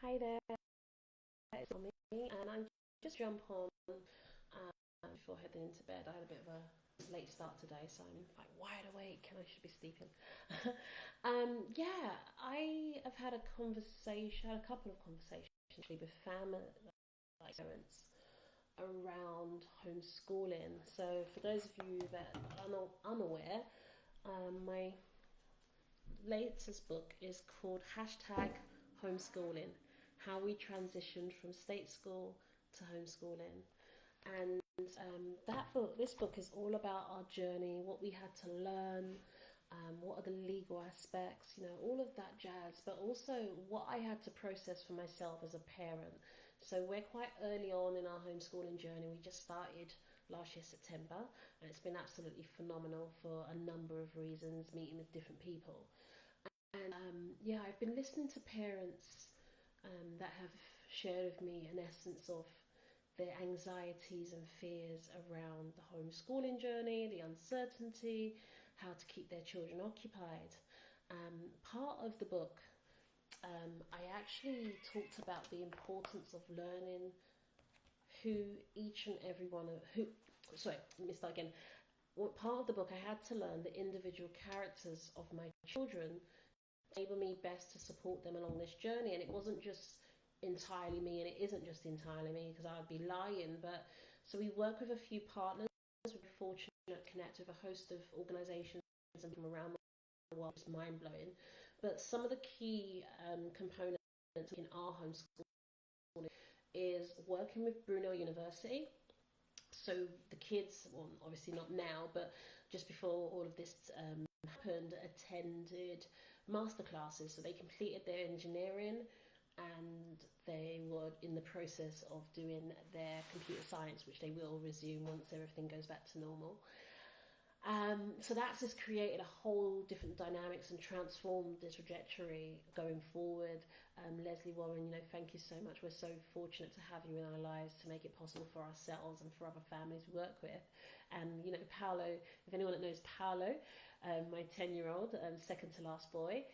Hi there, it's me, and I'm just jump on before heading into bed. I had a bit of a late start today, so I'm like wide awake and I should be sleeping. Yeah, I have had a conversation, had a couple of conversations actually with family, like parents, around homeschooling. So for those of you that are not unaware, my latest book is called hashtag homeschooling, how we transitioned from state school to homeschooling. And this book is all about our journey, what we had to learn, what are the legal aspects, all of that jazz, but also what I had to process for myself as a parent. So we're quite early on in our homeschooling journey. We just started last year, September, and it's been absolutely phenomenal for a number of reasons, meeting with different people. And yeah, I've been listening to parents that have shared with me an essence of their anxieties and fears around the homeschooling journey, the uncertainty, how to keep their children occupied. Part of the book, I actually talked about the importance of learning who each and every one of who. Sorry, let me start again. What part of the book I had to learn the individual characters of my children enable me best to support them along this journey. And it wasn't just entirely me, and it isn't just entirely me because I would be lying. But so we work with a few partners. We're fortunate to connect with a host of organisations from around the world. It's mind blowing. But some of the key components in our homeschooling is working with Brunel University. So the kids, well, obviously not now, but just before all of this happened, attended masterclasses. So they completed their engineering and they were in the process of doing their computer science, which they will resume once everything goes back to normal. So that's just created a whole different dynamics and transformed the trajectory going forward. Leslie Warren, thank you so much. We're so fortunate to have you in our lives to make it possible for ourselves and for other families we work with. And, Paolo, if anyone that knows Paolo, my 10-year-old, second to last boy,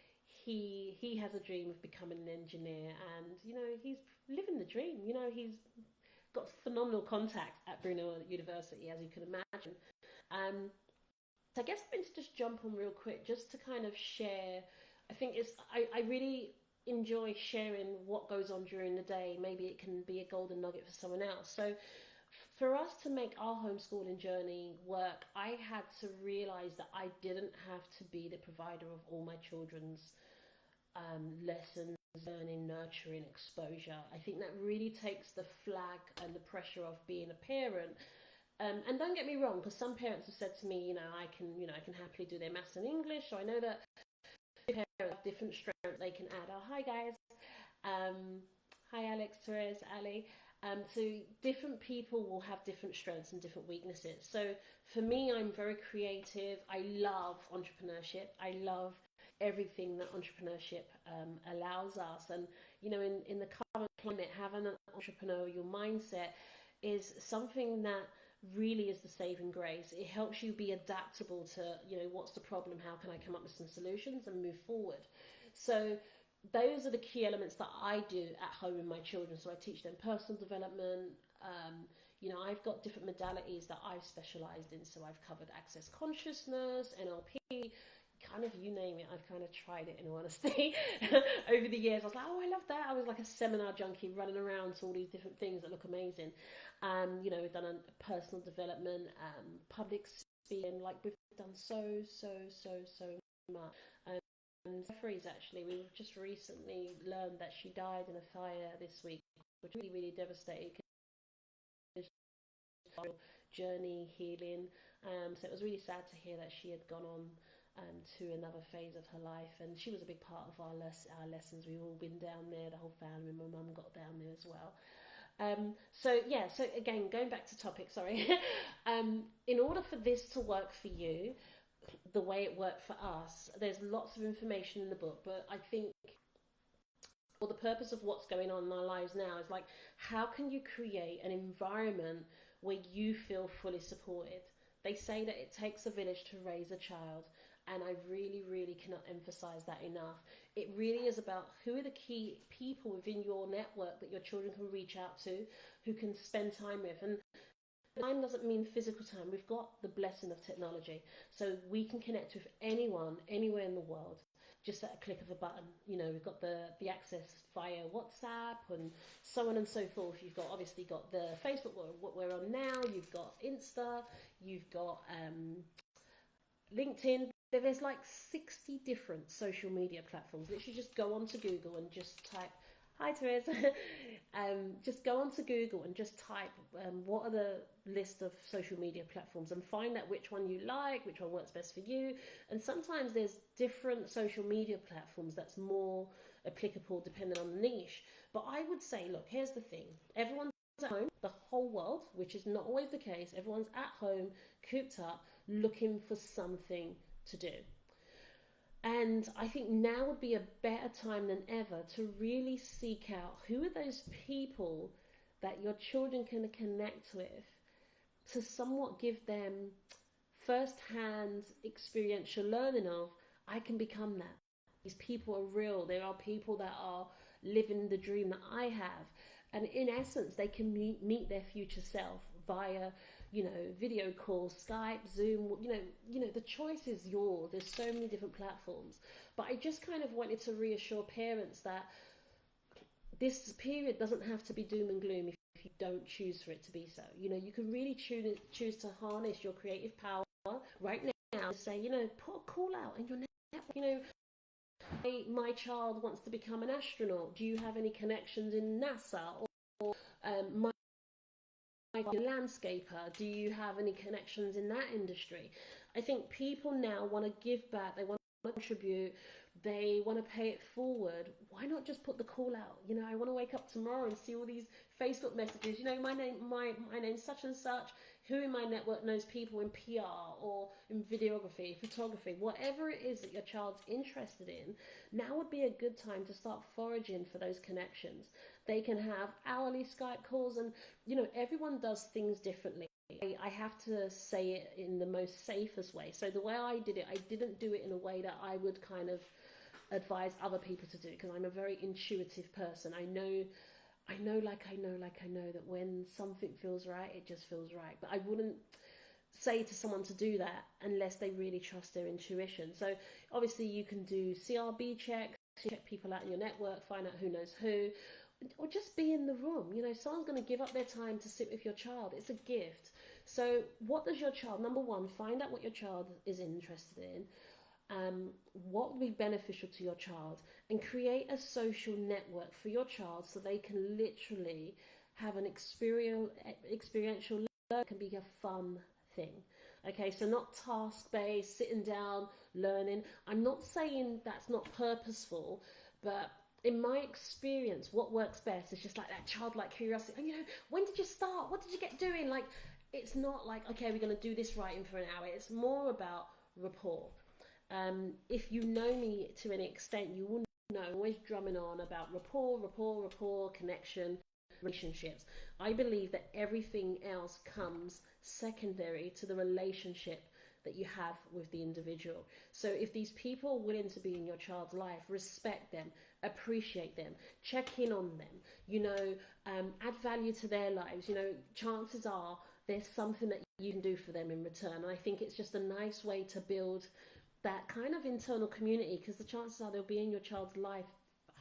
he has a dream of becoming an engineer, and, he's living the dream. He's got phenomenal contacts at Brunel University, as you can imagine. So I guess I'm going to just jump on real quick just to kind of share. I really enjoy sharing what goes on during the day. Maybe it can be a golden nugget for someone else. So for us to make our homeschooling journey work, I had to realize that I didn't have to be the provider of all my children's lessons, learning, nurturing, exposure. I think that really takes the flag and the pressure of being a parent. And don't get me wrong, because some parents have said to me, I can happily do their maths and English. So I know that parents have different strengths they can add. Oh, hi guys. Hi Alex, Therese, Ali. So different people will have different strengths and different weaknesses. So for me, I'm very creative. I love entrepreneurship. I love everything that entrepreneurship allows us. And, in the current climate, having an entrepreneurial mindset is something that really is the saving grace. It helps you be adaptable to, what's the problem? How can I come up with some solutions and move forward? So those are the key elements that I do at home with my children. So I teach them personal development. I've got different modalities that I've specialised in. So I've covered access consciousness, NLP, kind of you name it. I've kind of tried it, in all honesty. Over the years, I was like, oh, I love that. I was like a seminar junkie running around to all these different things that look amazing. We've done a personal development, public speaking. Like we've done so much. And Jeffrey's actually, we've just recently learned that she died in a fire this week, which really, really devastating. Journey, healing. So it was really sad to hear that she had gone on to another phase of her life, and she was a big part of our lessons. We've all been down there, the whole family. My mum got down there as well. So again, going back to topic, sorry. In order for this to work for you, the way it worked for us, there's lots of information in the book, but I think for the purpose of what's going on in our lives now is like, how can you create an environment where you feel fully supported? They say that it takes a village to raise a child, And I really, really cannot emphasize that enough. It really is about who are the key people within your network that your children can reach out to, who can spend time with. And time doesn't mean physical time. We've got the blessing of technology, so we can connect with anyone, anywhere in the world, just at a click of a button. You know, we've got the access via WhatsApp and so on and so forth. You've got obviously got the Facebook, what we're on now. You've got Insta. You've got LinkedIn. There's like 60 different social media platforms. Literally just go onto Google and just type, hi Therese, just go onto Google and just type what are the list of social media platforms and find out which one you like, which one works best for you. And sometimes there's different social media platforms that's more applicable depending on the niche. But I would say, look, here's the thing. Everyone's at home, the whole world, which is not always the case. Everyone's at home, cooped up, looking for something to do. And I think now would be a better time than ever to really seek out who are those people that your children can connect with, to somewhat give them first-hand experiential learning of, I can become that. These people are real. There are people that are living the dream that I have. And in essence, they can meet their future self via, you know, video calls, Skype, Zoom, you know, the choice is yours. There's so many different platforms. But I just kind of wanted to reassure parents that this period doesn't have to be doom and gloom if you don't choose for it to be so. You know, you can really choose to harness your creative power right now. Say, you know, put a call out in your network. You know, my child wants to become an astronaut. Do you have any connections in NASA? Or my landscaper, do you have any connections in that industry? I think people now want to give back, they want to contribute, they want to pay it forward. Why not just put the call out? You know, I want to wake up tomorrow and see all these Facebook messages, you know, my name's such and such. Who in my network knows people in PR or in videography, photography, whatever it is that your child's interested in? Now would be a good time to start foraging for those connections. They can have hourly Skype calls, and you know, everyone does things differently. I have to say it in the most safest way. So the way I did it, I didn't do it in a way that I would kind of advise other people to do, because I'm a very intuitive person. I know that when something feels right, it just feels right. But I wouldn't say to someone to do that unless they really trust their intuition. So obviously you can do CRB checks, check people out in your network, find out who knows who, or just be in the room. You know, someone's going to give up their time to sit with your child. It's a gift. So what does your child, number one, find out what your child is interested in. What would be beneficial to your child, and create a social network for your child so they can literally have an experiential learning. Can be a fun thing. Okay, so not task-based, sitting down, learning. I'm not saying that's not purposeful, but in my experience, what works best is just like that childlike curiosity. And you know, when did you start? What did you get doing? Like, it's not like, okay, we're going to do this writing for an hour. It's more about rapport. If you know me to any extent, you will know I'm always drumming on about rapport, connection, relationships. I believe that everything else comes secondary to the relationship that you have with the individual. So if these people are willing to be in your child's life, respect them, appreciate them, check in on them, you know, add value to their lives, you know, chances are there's something that you can do for them in return. And I think it's just a nice way to build that kind of internal community, because the chances are they'll be in your child's life,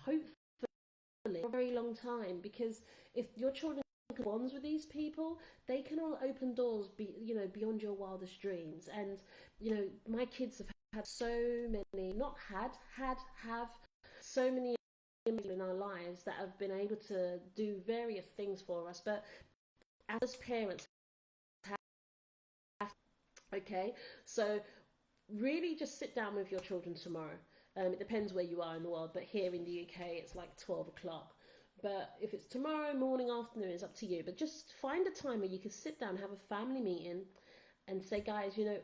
hopefully, for a very long time. Because if your children bonds with these people, they can all open doors, beyond your wildest dreams. And you know, my kids have had so many, not have so many in our lives that have been able to do various things for us. But as parents, okay, so really just sit down with your children tomorrow. It depends where you are in the world, but here in the UK it's like 12 o'clock. But if it's tomorrow morning, afternoon, it's up to you. But just find a time where you can sit down, have a family meeting and say, guys, you know,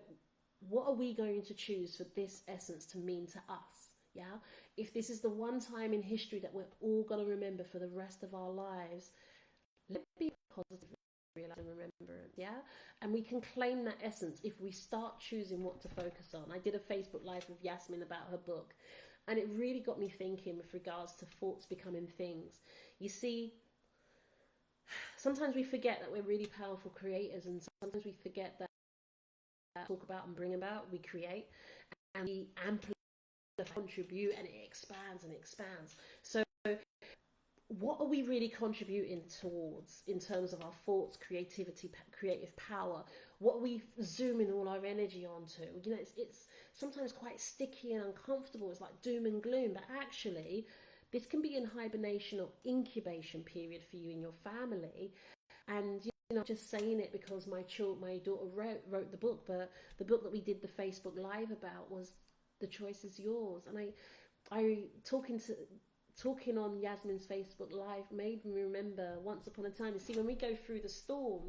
what are we going to choose for this essence to mean to us? Yeah. If this is the one time in history that we're all going to remember for the rest of our lives, let's be positive. realize and remembrance, yeah? And we can claim that essence if we start choosing what to focus on. I did a Facebook Live with Yasmin about her book, and it really got me thinking with regards to thoughts becoming things. You see, sometimes we forget that we're really powerful creators, and sometimes we forget that talk about and bring about, we create, and we amplify, contribute, and it expands and expands. So what are we really contributing towards in terms of our thoughts, creativity, creative power? What are we zooming all our energy onto? You know, it's sometimes quite sticky and uncomfortable. It's like doom and gloom, but actually this can be in hibernation or incubation period for you and your family. And you know, just saying it because my daughter wrote the book, but the book that we did the Facebook Live about was The Choice Is Yours. And I talking on Yasmin's Facebook Live made me remember once upon a time. You see, when we go through the storm,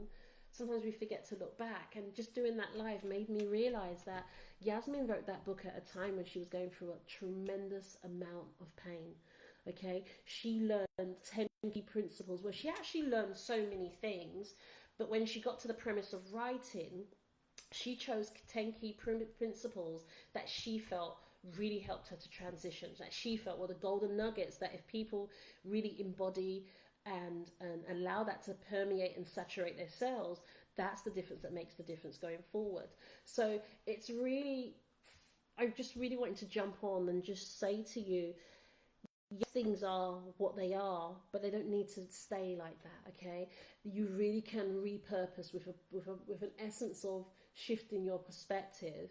sometimes we forget to look back. And just doing that live made me realize that Yasmin wrote that book at a time when she was going through a tremendous amount of pain. Okay, she learned 10 key principles where she actually learned so many things, but when she got to the premise of writing, she chose 10 key principles that she felt really helped her to transition, that she felt were the golden nuggets that if people really embody and allow that to permeate and saturate their cells, that's the difference that makes the difference going forward. So it's really, I just really wanted to jump on and just say to you, yes, things are what they are, but they don't need to stay like that. Okay, you really can repurpose with an essence of shifting your perspective.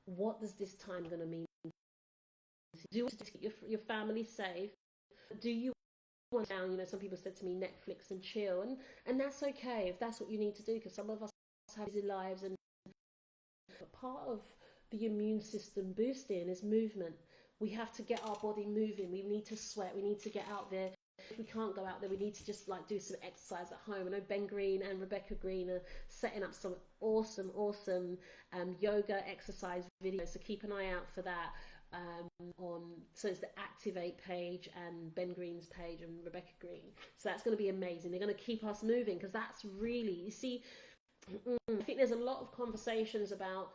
What does this time going to mean? Do you want to keep your family safe? Do you want to, you know, some people said to me Netflix and chill, and that's okay if that's what you need to do, because some of us have busy lives, and part of the immune system boosting is movement. We have to get our body moving. We need to sweat. We need to get out there. If we can't go out there, we need to just like do some exercise at home. I know Ben Green and Rebecca Green are setting up some awesome yoga exercise videos, so keep an eye out for that. So it's the Activate page and Ben Green's page and Rebecca Green. So that's going to be amazing. They're going to keep us moving, because that's really, you see, I think there's a lot of conversations about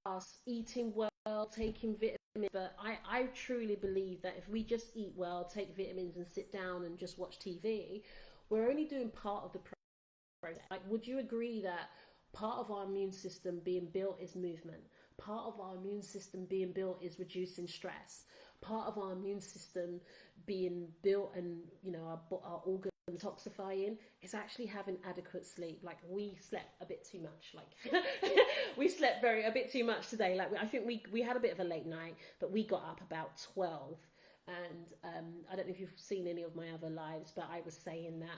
us eating well, taking vitamins, but I truly believe that if we just eat well, take vitamins, and sit down and just watch TV, we're only doing part of the process. Like, would you agree that part of our immune system being built is movement? Part of our immune system being built is reducing stress. Part of our immune system being built and, you know, our organs detoxifying is actually having adequate sleep. Like, we slept a bit too much. Like we slept a bit too much today. Like, I think we had a bit of a late night, but we got up about 12. And I don't know if you've seen any of my other lives, but I was saying that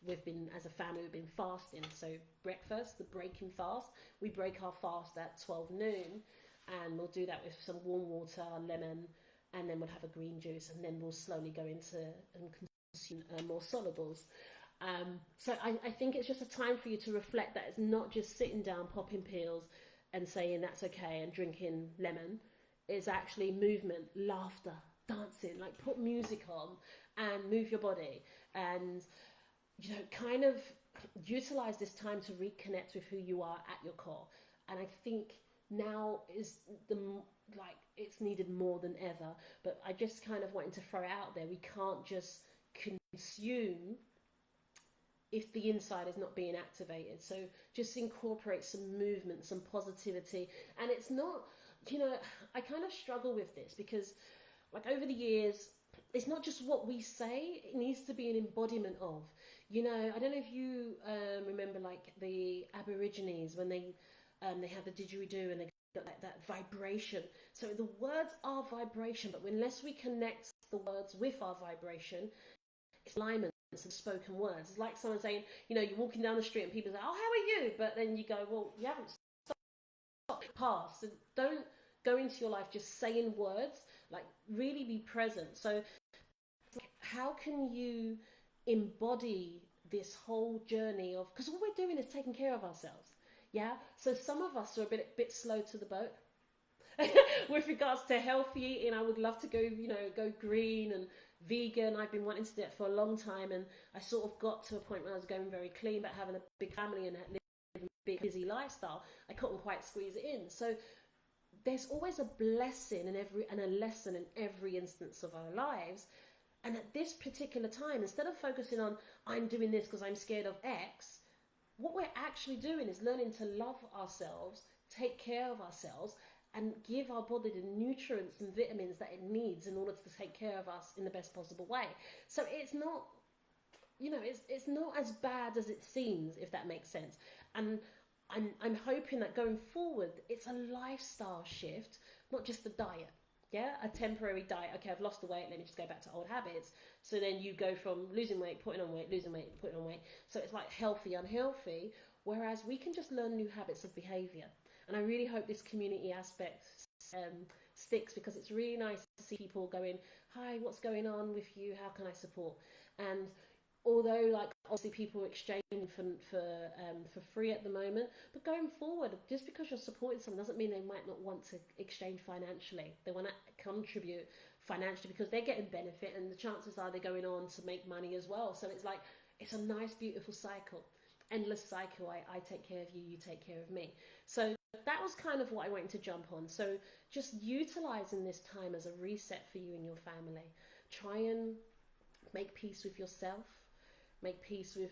we've been, as a family, we've been fasting. So breakfast, the breaking fast, we break our fast at 12 noon, and we'll do that with some warm water, lemon, and then we'll have a green juice, and then we'll slowly go into and consume more solubles. So I think it's just a time for you to reflect that it's not just sitting down, popping pills and saying that's okay and drinking lemon. It's actually movement, laughter, dancing, like put music on and move your body, and, you know, kind of utilize this time to reconnect with who you are at your core. And I think now is it's needed more than ever. But I just kind of wanted to throw it out there. We can't just consume if the inside is not being activated. So just incorporate some movement, some positivity. And it's not, you know, I kind of struggle with this because, like, over the years, it's not just what we say, it needs to be an embodiment of. You know, I don't know if you remember, like, the Aborigines, when they had the didgeridoo and they got that vibration. So the words are vibration, but unless we connect the words with our vibration, it's alignment of spoken words. It's like someone saying, you know, you're walking down the street and people say, oh, how are you? But then you go, well, you haven't stopped past. So don't go into your life just saying words, like really be present. So how can you embody this whole journey of, because all we're doing is taking care of ourselves. Yeah, so some of us are a bit slow to the boat. with regards to healthy eating. I would love to go green and vegan. I've been wanting to do it for a long time, and I sort of got to a point where I was going very clean, but having a big family and living a big busy lifestyle, I couldn't quite squeeze it in. So there's always a blessing and a lesson in every instance of our lives. And at this particular time, instead of focusing on I'm doing this because I'm scared of X, what we're actually doing is learning to love ourselves, take care of ourselves, and give our body the nutrients and vitamins that it needs in order to take care of us in the best possible way. So it's not, it's not as bad as it seems, if that makes sense. And I'm hoping that going forward, it's a lifestyle shift, not just a diet. Yeah, a temporary diet. Okay, I've lost the weight, let me just go back to old habits. So then you go from losing weight, putting on weight, losing weight, putting on weight. So it's like healthy, unhealthy. Whereas we can just learn new habits of behavior. And I really hope this community aspect sticks, because it's really nice to see people going, hi, what's going on with you? How can I support? And although, like, obviously people are exchanging for free at the moment, but going forward, just because you're supporting someone doesn't mean they might not want to exchange financially. They want to contribute financially because they're getting benefit, and the chances are they're going on to make money as well. So it's like, it's a nice, beautiful cycle, endless cycle. I take care of you, you take care of me. So that was kind of what I wanted to jump on. So just utilizing this time as a reset for you and your family. Try and make peace with yourself. Make peace with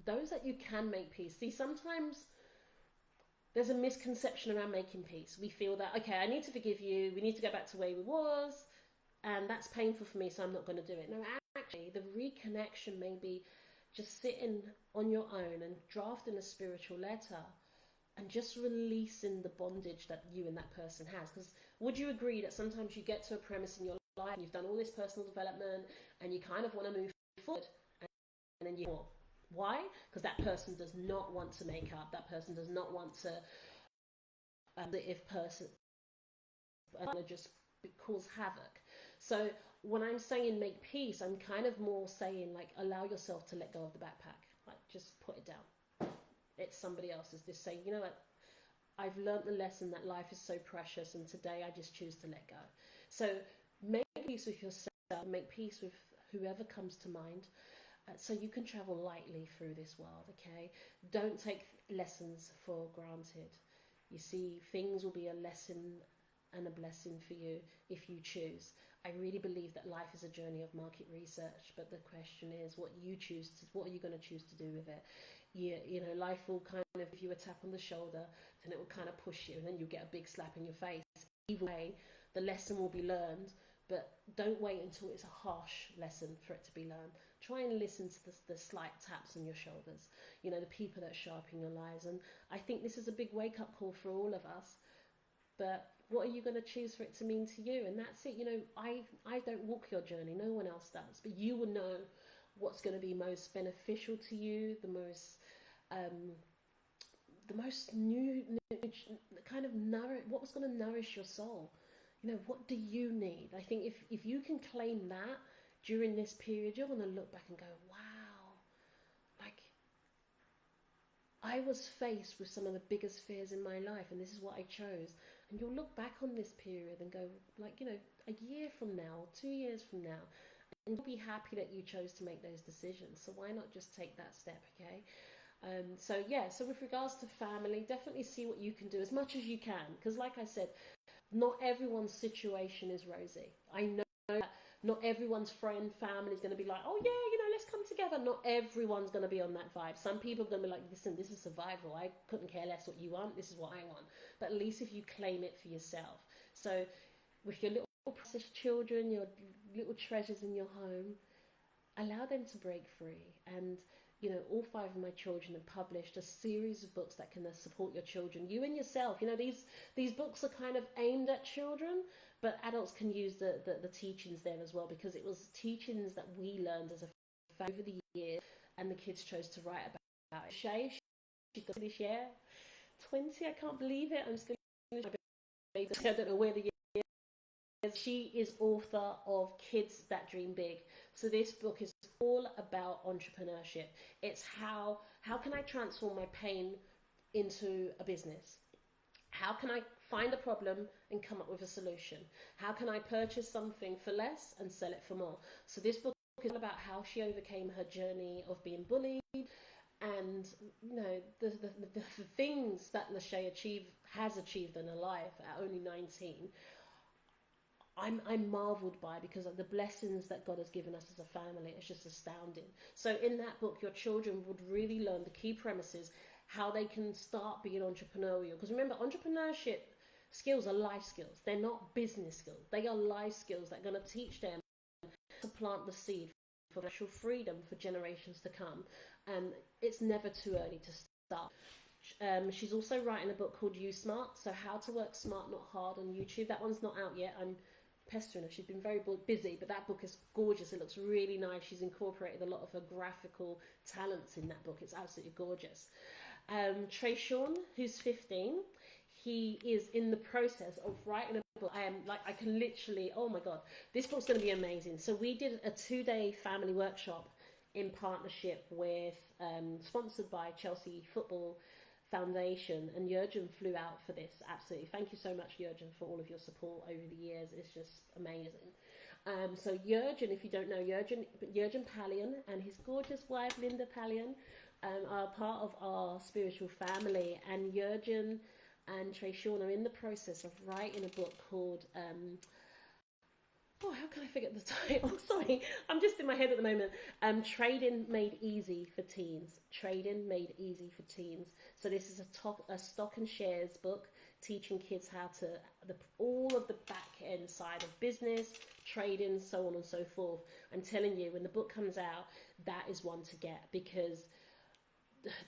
those that you can make peace. See, sometimes there's a misconception around making peace. We feel that, okay, I need to forgive you. We need to go back to where we was. And that's painful for me, so I'm not going to do it. No, actually, the reconnection may be just sitting on your own and drafting a spiritual letter and just releasing the bondage that you and that person has. Because would you agree that sometimes you get to a premise in your life and you've done all this personal development and you kind of want to move forward, and then you, why? Because that person does not want to make up. That person does not want to, just cause havoc. So when I'm saying make peace, I'm kind of more saying, like, allow yourself to let go of the backpack. Like, just put it down. It's somebody else's. Just say, you know what? I've learned the lesson that life is so precious, and today I just choose to let go. So make peace with yourself. Make peace with whoever comes to mind. So you can travel lightly through this world, okay? Don't take lessons for granted. You see, things will be a lesson and a blessing for you if you choose. I really believe that life is a journey of market research, but the question is what are you going to choose to do with it? You know, life will kind of give you a tap on the shoulder, and it will kind of push you, and then you get a big slap in your face. Either way, the lesson will be learned, but don't wait until it's a harsh lesson for it to be learned. Try and listen to the slight taps on your shoulders, you know, the people that show up in your lives. And I think this is a big wake-up call for all of us. But what are you going to choose for it to mean to you? And that's it. You know, I don't walk your journey. No one else does. But you will know what's going to be most beneficial to you, the most new kind of what's going to nourish your soul. You know, what do you need? I think if you can claim that during this period, you're going to look back and go, wow, like, I was faced with some of the biggest fears in my life, and this is what I chose. And you'll look back on this period and go, like, you know, a year from now, 2 years from now, and you'll be happy that you chose to make those decisions. So why not just take that step, okay? So with regards to family, definitely see what you can do as much as you can. Because like I said, not everyone's situation is rosy. I know that not everyone's family is going to be like, oh yeah, you know, let's come together. Not everyone's going to be on that vibe. Some people are going to be like, listen, this is survival. I couldn't care less what you want. This is what I want. But at least if you claim it for yourself. So with your little precious children, your little treasures in your home, allow them to break free. And you know, all 5 of my children have published a series of books that can support your children, you and yourself. You know, these books are kind of aimed at children, but adults can use the teachings there as well, because it was teachings that we learned as a family over the years, and the kids chose to write about it. She's got this year, 20, I can't believe it. I'm still, I don't know where the year is. She is author of Kids That Dream Big. So this book is all about entrepreneurship. It's how can I transform my pain into a business? How can I find a problem and come up with a solution. How can I purchase something for less and sell it for more? So this book is about how she overcame her journey of being bullied, and the things that Lachey has achieved in her life at only 19. I'm marveled by, because of the blessings that God has given us as a family. It's just astounding. So in that book, your children would really learn the key premises, how they can start being entrepreneurial. Because remember, entrepreneurship skills are life skills. They're not business skills. They are life skills that are going to teach them to plant the seed for financial freedom for generations to come. And it's never too early to start. She's also writing a book called You Smart, so how to work smart, not hard, on YouTube. That one's not out yet. I'm pestering her. She's been very busy, but that book is gorgeous. It looks really nice. She's incorporated a lot of her graphical talents in that book. It's absolutely gorgeous. Trey Sean, who's 15, he is in the process of writing a book. I can literally, oh my God, this book's going to be amazing. So we did a 2-day family workshop in partnership with, sponsored by Chelsea Football Foundation, and Jurgen flew out for this. Absolutely, thank you so much, Jurgen, for all of your support over the years. It's just amazing. So Jurgen, if you don't know, Jurgen Pallion and his gorgeous wife Linda Pallion are part of our spiritual family, and Jurgen and Trey Sean are in the process of writing a book called how can I forget the title? Sorry, I'm just in my head at the moment. Trading Made Easy for Teens. Trading Made Easy for Teens. So this is a stock and shares book, teaching kids how to, all of the back end side of business, trading, so on and so forth. I'm telling you, when the book comes out, that is one to get, because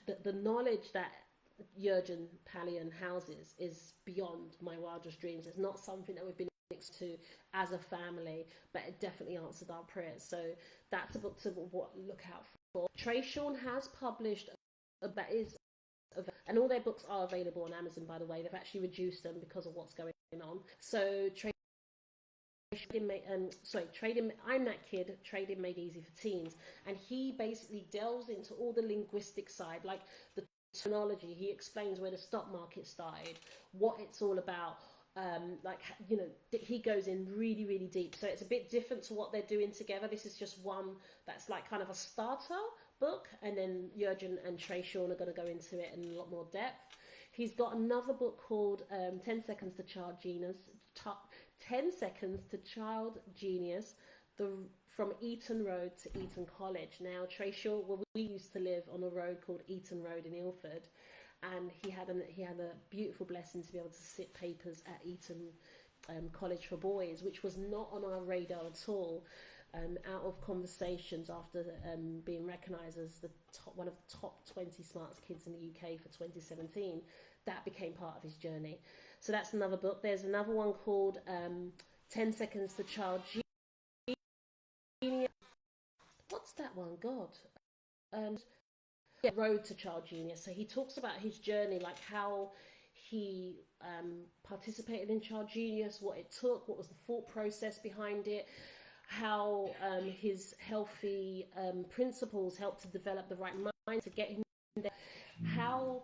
the knowledge that Jurgen Pallion houses is beyond my wildest dreams. It's not something that we've been to as a family, but it definitely answered our prayers. So that's a book to look out for. Trey Sean has published and all their books are available on Amazon, by the way. They've actually reduced them because of what's going on. So I'm That Kid, Trading Made Easy for Teens, and he basically delves into all the linguistic side, like the terminology. He explains where the stock market started, what it's all about. He goes in really, really deep. So it's a bit different to what they're doing together. This is just one that's like kind of a starter book, and then Jurgen and Trey Sean are going to go into it in a lot more depth. He's got another book called 10 Seconds to Child Genius. 10 Seconds to Child Genius, from Eton Road to Eton College. Now, Trey Sean, we used to live on a road called Eton Road in Ilford, and he had a beautiful blessing to be able to sit papers at Eton College for Boys, which was not on our radar at all. Out of conversations after being recognised as one of the top 20 smartest kids in the UK for 2017, that became part of his journey. So that's another book. There's another one called 10 Seconds to Child Genius. What's that one? God. Road to Child Genius. So he talks about his journey, like how he participated in Child Genius, what it took, what was the thought process behind it, how his healthy principles helped to develop the right mind to get him there, how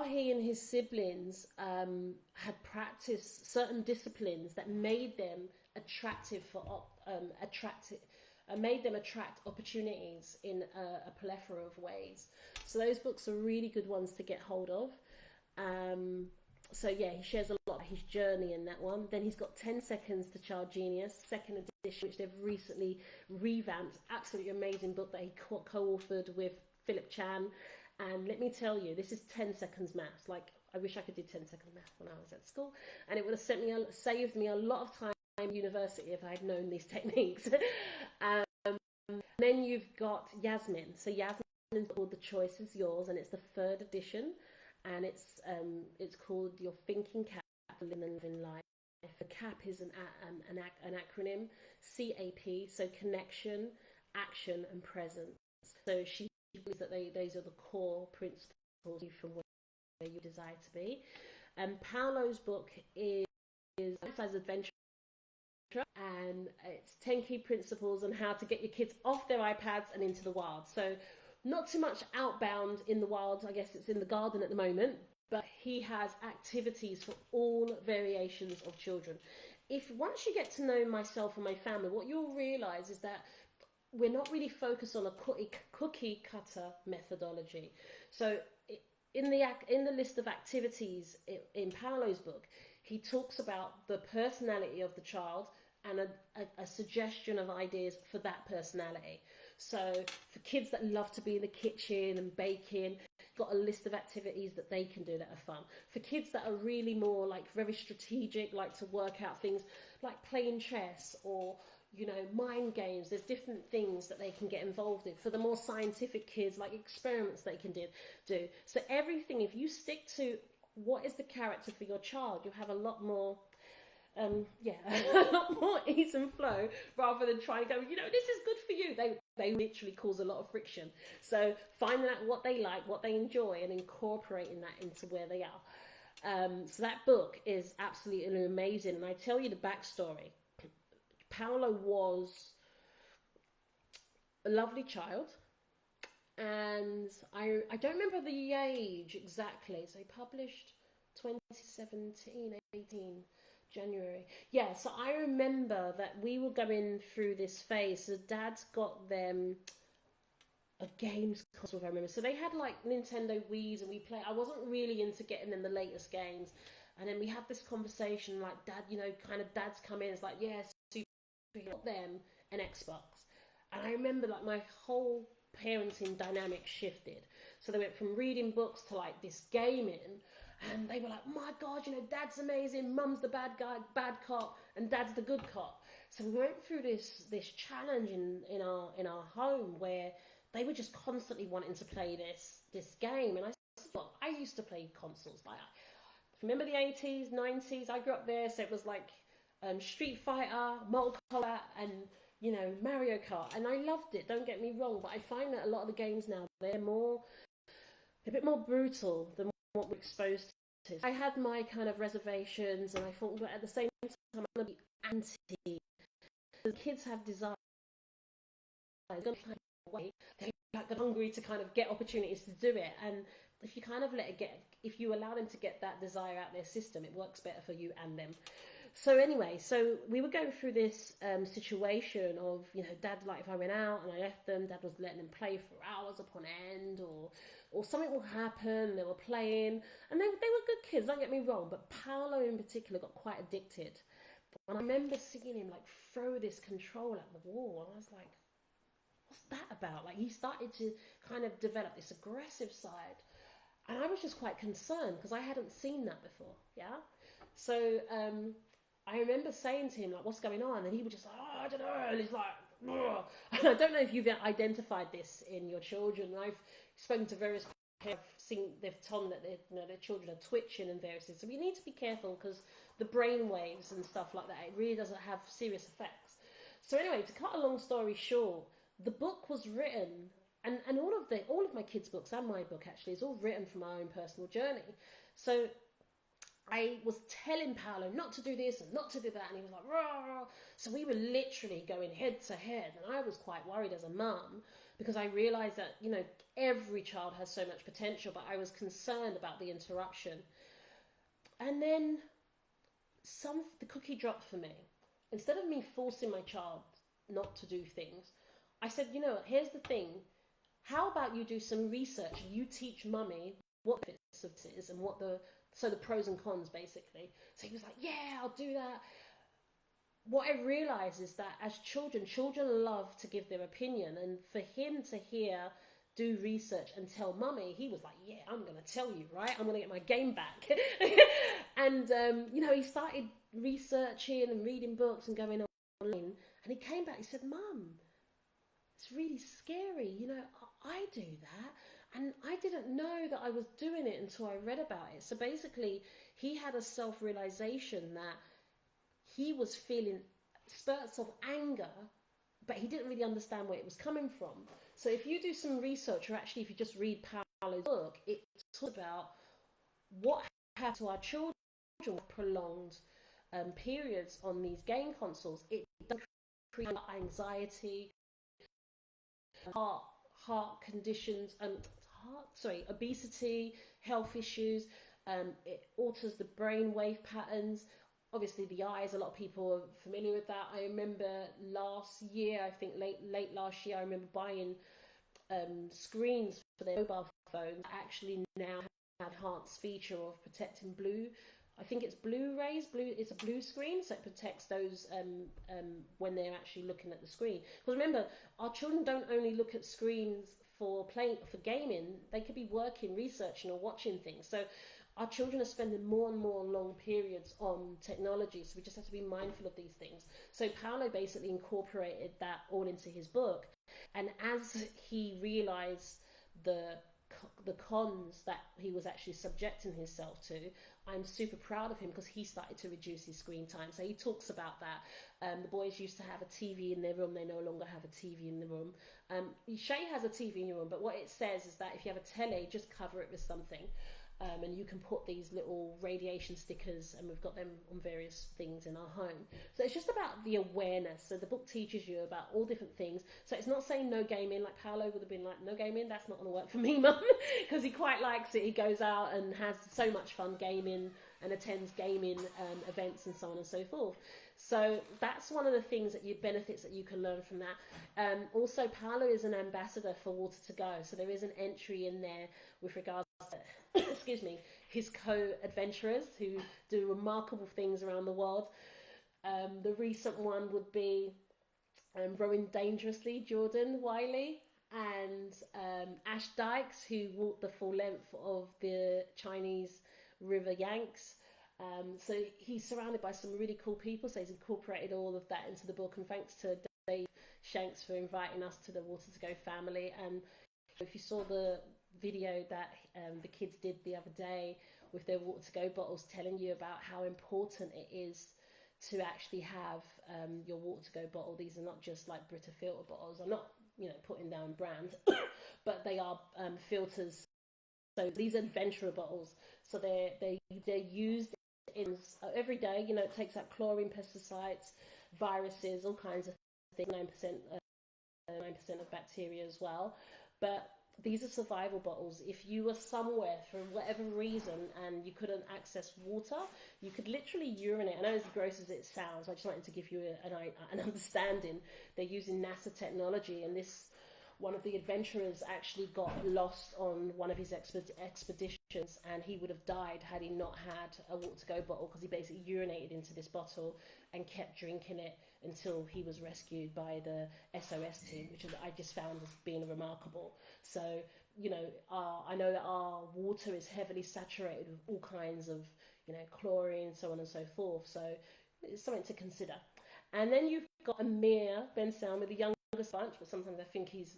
he and his siblings had practiced certain disciplines that made them made them attract opportunities in a plethora of ways. So those books are really good ones to get hold of. So yeah, he shares a lot of his journey in that one. Then he's got 10 Seconds to Child Genius, second edition, which they've recently revamped. Absolutely amazing book that he co-authored with Philip Chan. And let me tell you, this is 10 seconds maths. Like, I wish I could do 10 seconds maths when I was at school, and it would have saved me a lot of time in university if I had known these techniques. Then you've got Yasmin. So Yasmin is called The Choice Is Yours, and it's the third edition, and it's called Your Thinking Cap for Living Life. The CAP is an acronym, CAP, so connection, action, and presence. So she believes that those are the core principles from where you desire to be. Paolo's book is Size Adventure, and it's 10 key principles on how to get your kids off their iPads and into the wild. So not too much outbound in the wild. I guess it's in the garden at the moment, but he has activities for all variations of children. If once you get to know myself and my family, what you'll realize is that we're not really focused on a cookie cutter methodology. So in the list of activities in Paolo's book, he talks about the personality of the child and a suggestion of ideas for that personality. So for kids that love to be in the kitchen and baking, got a list of activities that they can do that are fun. For kids that are really more like very strategic, like to work out things like playing chess or mind games, there's different things that they can get involved in. For the more scientific kids, like experiments they can do. So everything, if you stick to what is the character for your child, you'll have a lot more a lot more ease and flow, rather than trying to go, this is good for you. They literally cause a lot of friction. So finding out what they like, what they enjoy, and incorporating that into where they are. So that book is absolutely amazing. And I tell you the backstory. Paolo was a lovely child, and I don't remember the age exactly. So he published 2017, 18, January. Yeah, so I remember that we were going through this phase. So Dad's got them a games console, if I remember. So they had like Nintendo Wii's, and we played. I wasn't really into getting them the latest games. And then we had this conversation, like, Dad, Dad's come in. It's like, yes, got them an Xbox. And I remember like my whole parenting dynamic shifted. So they went from reading books to like this gaming, and they were like, my God, Dad's amazing, Mum's the bad cop, and Dad's the good cop. So we went through this challenge in our home where they were just constantly wanting to play this game. And I said, look, I used to play consoles. Like, remember the 80s, 90s? I grew up there, so it was like Street Fighter, Mortal Kombat, and Mario Kart, and I loved it, don't get me wrong, but I find that a lot of the games now, they're a bit more brutal than what we're exposed to. I had my kind of reservations, and I thought, but at the same time, I'm going to be anti. The kids have desires, they're going to find a way, they're hungry to kind of get opportunities to do it, and if you kind of if you allow them to get that desire out their system, it works better for you and them. So anyway, so we were going through this situation of, Dad, like if I went out and I left them, Dad was letting them play for hours upon end, or something will happen, they were playing, and they were good kids, don't get me wrong, but Paolo in particular got quite addicted. And I remember seeing him like throw this control at the wall, and I was like, what's that about? Like, he started to kind of develop this aggressive side, and I was just quite concerned because I hadn't seen that before, yeah? So, I remember saying to him, like, what's going on? And he was just like, oh, I don't know. And he's like, ugh. And I don't know if you've identified this in your children. I've spoken to various parents, they've told me that their children are twitching and various things. So we need to be careful because the brain waves and stuff like that, it really doesn't have serious effects. So anyway, to cut a long story short, the book was written, and all of my kids' books and my book actually is all written from my own personal journey. So I was telling Paolo not to do this and not to do that, and he was like, rah. So we were literally going head to head, and I was quite worried as a mum because I realised that, every child has so much potential, but I was concerned about the interruption. And then the cookie dropped for me. Instead of me forcing my child not to do things, I said, here's the thing. How about you do some research and you teach mummy what the benefits of this is and the pros and cons, basically. So he was like, yeah, I'll do that. What I realised is that as children love to give their opinion, and for him to do research and tell mummy, he was like, yeah, I'm going to tell you, right? I'm going to get my game back. And, he started researching and reading books and going online, and he came back, he said, Mum, it's really scary, I do that. And I didn't know that I was doing it until I read about it. So basically, he had a self-realization that he was feeling spurts of anger, but he didn't really understand where it was coming from. So if you do some research, or actually if you just read Paolo's book, it talks about what happened to our children with prolonged periods on these game consoles. It does create anxiety, heart conditions, obesity, health issues, It alters the brain wave patterns. Obviously, the eyes. A lot of people are familiar with that. I remember last year, I think late last year, I remember buying screens for their mobile phones. Actually, now have enhanced feature of protecting blue. I think it's Blu-rays. It's a blue screen, so it protects those when they're actually looking at the screen. Because remember, our children don't only look at screens for gaming. They could be working, researching, or watching things. So our children are spending more and more long periods on technology, so we just have to be mindful of these things. So Paolo basically incorporated that all into his book, and as he realized the cons that he was actually subjecting himself to, I'm super proud of him because he started to reduce his screen time. So he talks about that. The boys used to have a TV in their room. They no longer have a TV in the room. Shay has a TV in your room, but what it says is that if you have a telly, just cover it with something. And you can put these little radiation stickers, and we've got them on various things in our home. So it's just about the awareness. So the book teaches you about all different things. So it's not saying no gaming, like Paolo would have been like, no gaming, that's not going to work for me, mum, because he quite likes it. He goes out and has so much fun gaming and attends gaming events and so on and so forth. So that's one of the things benefits that you can learn from that. Also, Paolo is an ambassador for Water to Go. So there is an entry in there with regards to, excuse me, his co-adventurers who do remarkable things around the world. The recent one would be rowing dangerously, Jordan Wiley, and Ash Dykes, who walked the full length of the Chinese River Yanks. So he's surrounded by some really cool people, so he's incorporated all of that into the book, and thanks to Dave Shanks for inviting us to the Water to Go family. And if you saw the video that the kids did the other day with their Water to Go bottles, telling you about how important it is to actually have your Water to Go bottle. These are not just like Brita filter bottles. I'm not, putting down brands, but they are filters. So these are adventurer bottles. So they're used in every day. It takes out chlorine, pesticides, viruses, all kinds of things. 9% of bacteria as well. But these are survival bottles. If you were somewhere for whatever reason and you couldn't access water, you could literally urinate. I know as gross as it sounds, I just wanted to give you an understanding. They're using NASA technology, and one of the adventurers actually got lost on one of his expeditions, and he would have died had he not had a Water to Go bottle, because he basically urinated into this bottle and kept drinking it until he was rescued by the SOS team, which I just found as being remarkable. So, I know that our water is heavily saturated with all kinds of, chlorine, so on and so forth. So it's something to consider. And then you've got Amir Ben Salman, the youngest bunch, but sometimes I think he's,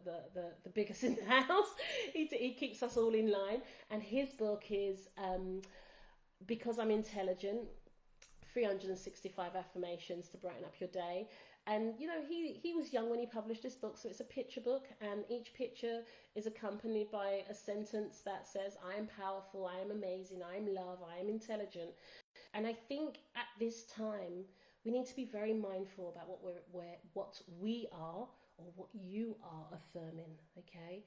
the biggest in the house. He keeps us all in line. And his book is Because I'm Intelligent, 365 affirmations to brighten up your day. And he was young when he published this book, so it's a picture book, and each picture is accompanied by a sentence that says, I am powerful, I am amazing, I am love, I am intelligent. And I think at this time we need to be very mindful about what we are, or what you are affirming. Okay,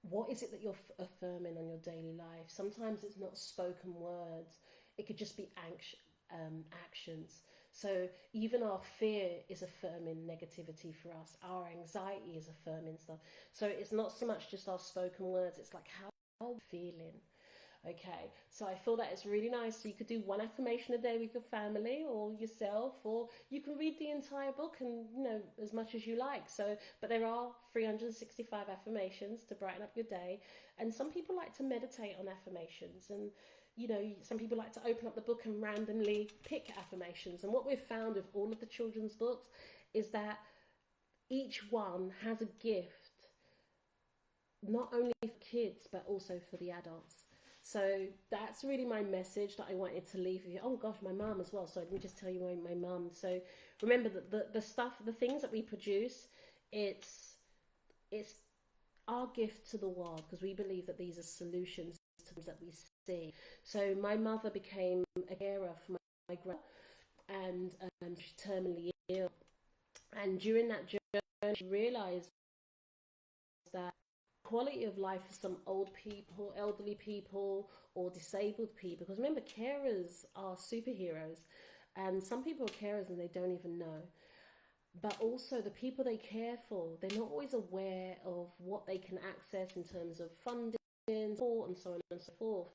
what is it that you're affirming on your daily life? Sometimes it's not spoken words, it could just be actions. So even our fear is affirming negativity for us. Our anxiety is affirming stuff. So it's not so much just our spoken words, it's like how are we feeling? Okay, so I feel that it's really nice. So you could do one affirmation a day with your family or yourself, or you can read the entire book and, as much as you like. So, but there are 365 affirmations to brighten up your day. And some people like to meditate on affirmations, and some people like to open up the book and randomly pick affirmations. And what we've found with all of the children's books is that each one has a gift, not only for kids, but also for the adults. So that's really my message that I wanted to leave with you. Oh gosh, my mum as well. So let me just tell you my mum. So remember that the things that we produce, it's our gift to the world, because we believe that these are solutions to things that we see. So my mother became a carer for my grandma, and she's terminally ill. And during that journey, she realised that quality of life for some old people, elderly people, or disabled people. Because remember, carers are superheroes, and some people are carers and they don't even know. But also, the people they care for, they're not always aware of what they can access in terms of funding, support, and so on and so forth.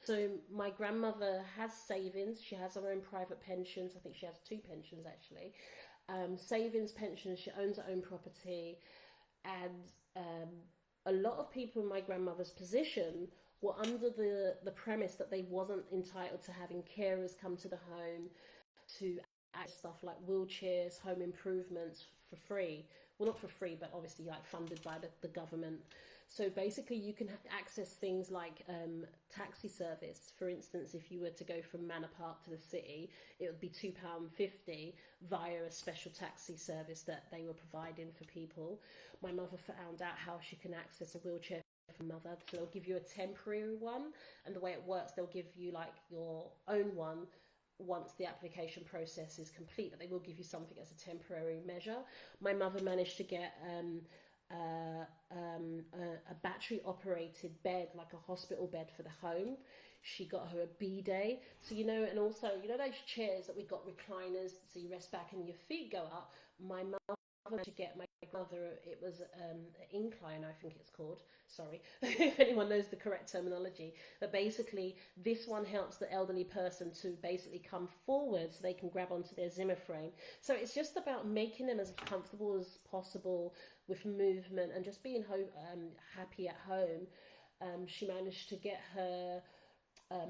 So my grandmother has savings. She has her own private pensions. I think she has two pensions actually. Savings, pensions. She owns her own property, and a lot of people in my grandmother's position were under the premise that they wasn't entitled to having carers come to the home to add stuff like wheelchairs, home improvements for free. Well, not for free, but obviously like funded by the government. So basically, you can access things like taxi service. For instance, if you were to go from Manor Park to the city, it would be £2.50 via a special taxi service that they were providing for people. My mother found out how she can access a wheelchair for mother. So they'll give you a temporary one, and the way it works, they'll give you like your own one once the application process is complete, but they will give you something as a temporary measure. My mother managed to get a battery operated bed, like a hospital bed for the home. She got her a bidet. So, and also, those chairs that we got recliners, so you rest back and your feet go up. My mother managed to get my grandmother, it was an incline, I think it's called. Sorry, if anyone knows the correct terminology. But basically, this one helps the elderly person to basically come forward so they can grab onto their Zimmer frame. So it's just about making them as comfortable as possible with movement and just being happy at home. She managed to get her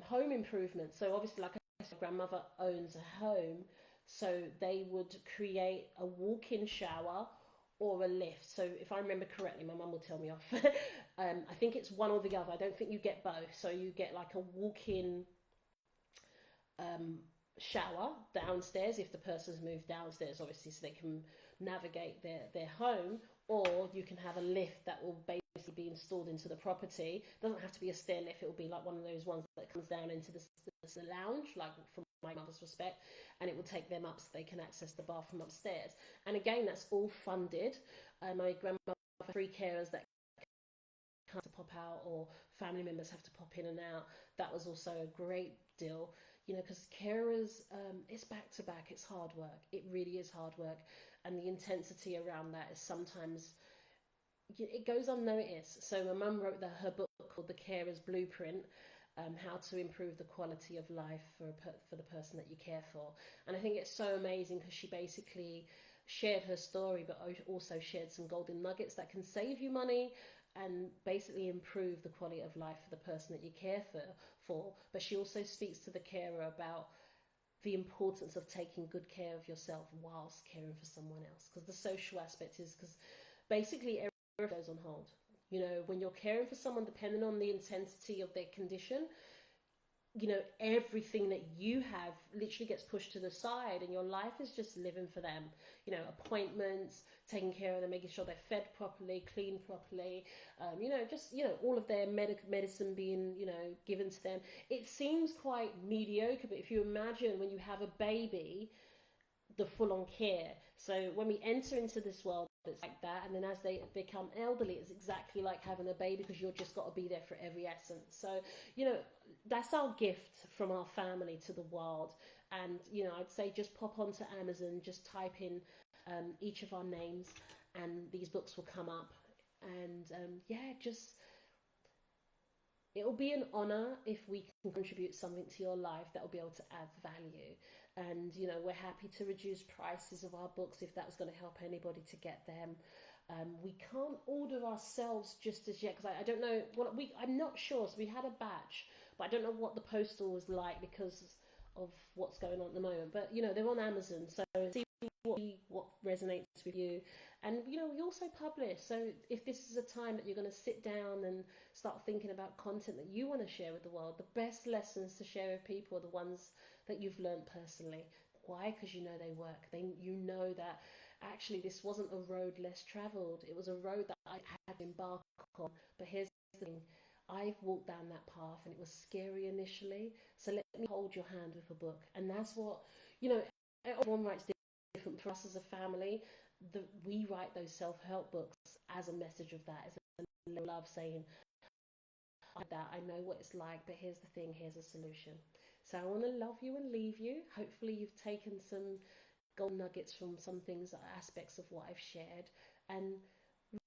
home improvements. So obviously, like I said, grandmother owns a home, so they would create a walk-in shower or a lift. So if I remember correctly, my mum will tell me off. I think it's one or the other. I don't think you get both. So you get like a walk-in shower downstairs if the person's moved downstairs, obviously, so they can navigate their home, or you can have a lift that will basically be installed into the property. It doesn't have to be a stair lift. It will be like one of those ones that comes down into the lounge, like from my mother's respect, and it will take them up so they can access the bathroom upstairs. And again, that's all funded. My grandmother had 3 carers that have to pop out, or family members have to pop in and out. That was also a great deal, because carers, it's back to back. It's hard work. It really is hard work, and the intensity around that is sometimes it goes unnoticed. So my mum wrote her book called The Carer's Blueprint. How to improve the quality of life for the person that you care for. And I think it's so amazing because she basically shared her story, but also shared some golden nuggets that can save you money and basically improve the quality of life for the person that you care for. But she also speaks to the carer about the importance of taking good care of yourself whilst caring for someone else. Because the social aspect is, because basically everything goes on hold. When you're caring for someone, depending on the intensity of their condition, everything that you have literally gets pushed to the side, and your life is just living for them. Appointments, taking care of them, making sure they're fed properly, cleaned properly, all of their medicine being, given to them. It seems quite mediocre, but if you imagine when you have a baby, the full-on care. So when we enter into this world, it's like that, and then as they become elderly, it's exactly like having a baby, because you've just got to be there for every essence. So that's our gift from our family to the world. And I'd say just pop onto Amazon, just type in each of our names, and these books will come up. And it will be an honor if we can contribute something to your life that will be able to add value. And, we're happy to reduce prices of our books if that was going to help anybody to get them. We can't order ourselves just as yet, because I don't know I'm not sure. So we had a batch, but I don't know what the postal was like because of what's going on at the moment. But, they're on Amazon, so see what resonates with you. And, we also publish. So if this is a time that you're going to sit down and start thinking about content that you want to share with the world, the best lessons to share with people are the ones that you've learned personally. Why? Because they work. That actually this wasn't a road less traveled. It was a road that I had to embark on. But here's the thing. I've walked down that path and it was scary initially. So let me hold your hand with a book. And that's what, everyone writes different. For us as a family, we write those self-help books as a message of that, as a love, saying, that I know what it's like, but here's the thing, here's a solution. So I want to love you and leave you. Hopefully you've taken some gold nuggets from some things, aspects of what I've shared, and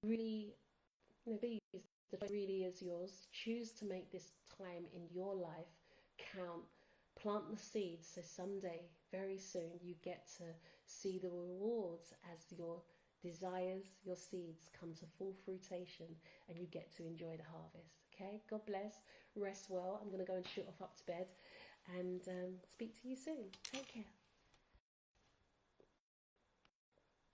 really, these, the choice really is yours. Choose to make this time in your life count. Plant the seeds so someday, very soon, you get to see the rewards as your desires, your seeds come to full fruition, and you get to enjoy the harvest. Okay, God bless. Rest well. I'm going to go and shoot off up to bed, and speak to you soon. Take care.